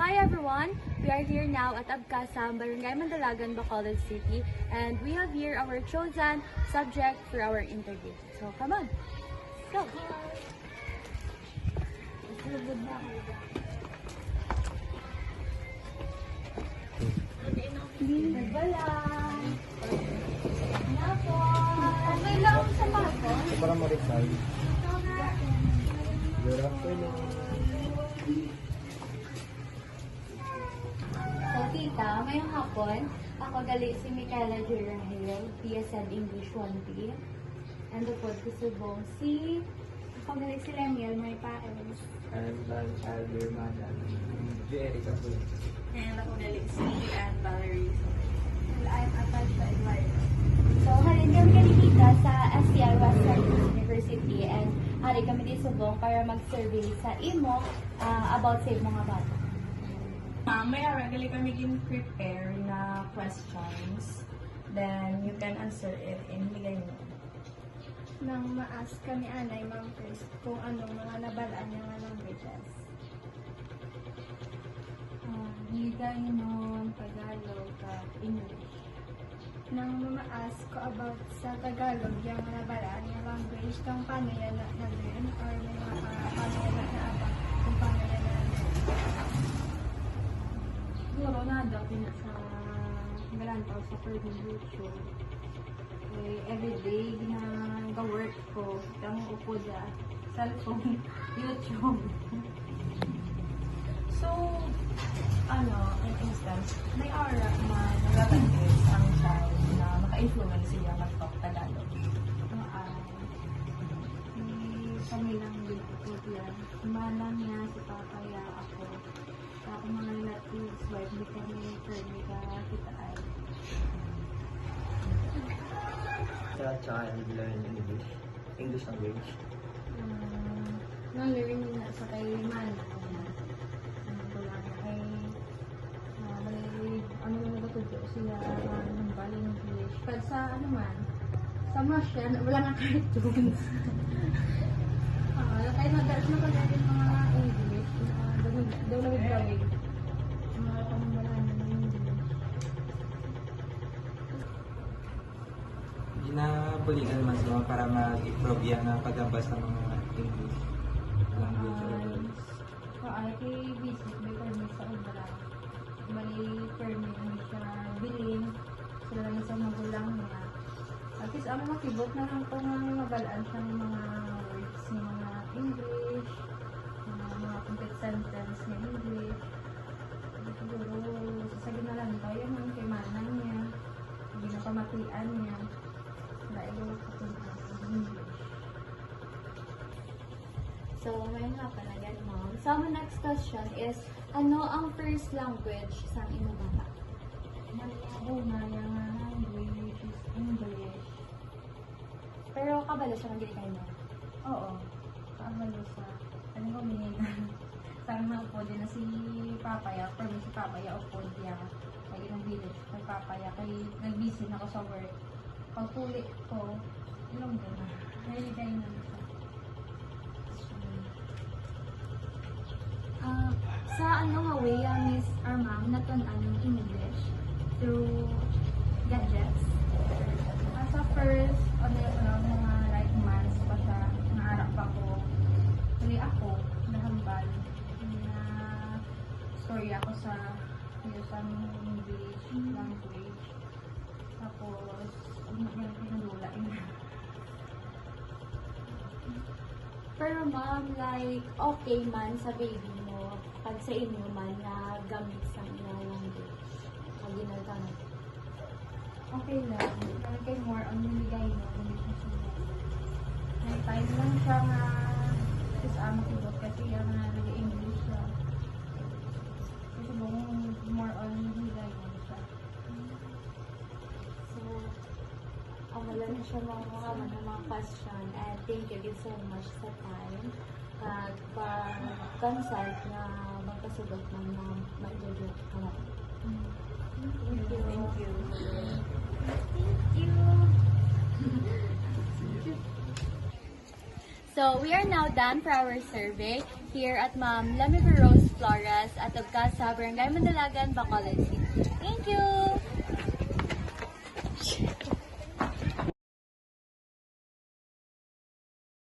hi everyone! We are here now at Abcasam, Barangay Mandalagan, Bacolod City, and we have here our chosen subject for our interview. So come on, go! Nagbalang! Okay lang sa bago. Para ma-reply. Good afternoon. So, tita, ngayong hapon, ako gali si Michaela J. Rahel, PSL English 1B. And the po ko subong si... Ako gali si Remiel May Paes. And I'm Alvin Madan. Jerry Kapoy. And ako gali si Anne Valerie. And I'm Atasha Eduardo. So, halin kami kanina sa SCI Western University and hari kami di subong para mag-survey sa imo about sa mga bata. May gali kami prepare na questions. Then you can answer it in Higay mo. Nang ma-ask kami anay ma'am first kung anong mga nabalaan niya nga languages. Higay nun, Tagalog, at English. Nang ma-ask ko about sa Tagalog yung mga nabalaan niya language, kung paano yan na-learn or mga paano yan na-abang kung paano yan na-learn. Siguro na-adapt din sa Galantaw sa Pervin YouTube. Everyday, ginag-work ko. Itang upo sa cellphone, YouTube. So, in instance, may aura na nagabanggit ang child na maka-influence siya mag-talk Tagalog. Pamilang dito yan. Manang niya si Papaya ako. Ako mga relatives, wife ni kami, permita, kita ay. Tsaka learn English language. Na-learn na sa kay Manang. Ano na nagatuto siya ng baling English. Pag sa sa Russian, wala nga cartoons. Kaya nag-dash na pag natin mga English. Daw na with mga pamamalaan na English. Ginabuligan naman sila para mag-improve yan na pagbabas ng mga English language. Ay, kay visit, may permit sa obra. May permit mo siya bilhin. Sila lang sa magulang niya. At least, ang makibot na lang kung mabalaan siya ng mga words ng mga English, mga complete sentence ng English. Siguro, sasabihin na lang ito, yan ang kay manang niya. Hindi na pamatian niya. Dahil kapunta ng English. So, ngayon nga pala yan, ma'am. So, our next question is, ano ang first language sa imo bata? Una, yung language is English. Pero kabalo siya ng kayo mo? Oo. Kaamalo sa, ano ko mininan. Sana po din na si Papaya, pero si Papaya o po diya. Kaya ng village, kay Papaya, kay nag-busy na ako sa work. Pagpuli ko, ilong din na. Naligay na siya. Sa ano nga way, Miss or Ma'am, natunan ng English through gadgets? Sa first, mga like months pa siya, naharap ako. Huli ako, nahambal. Na story ako sa isang English language. Tapos, may pinadula yun. Pero ma'am, like, okay man sa baby mo, pag sa inyo man na gamit sa inyong language, pag ginagamit. Okay lang. Parang kay more on nilagay mo, hindi siya sila. May time lang siya nga makibot kasi yung nag-English siya. Kasi more on nilagay mo siya. So, wala na siya mga question and thank you so much sa time at pag-consult na magkasugot ng mga ma-introduce ka na. Thank you. Thank you. So, we are now done for our survey. here at Ma'am Lemiver Rose Flores at of Casa, Barangay Mandalagan, Bacolod City. Thank you!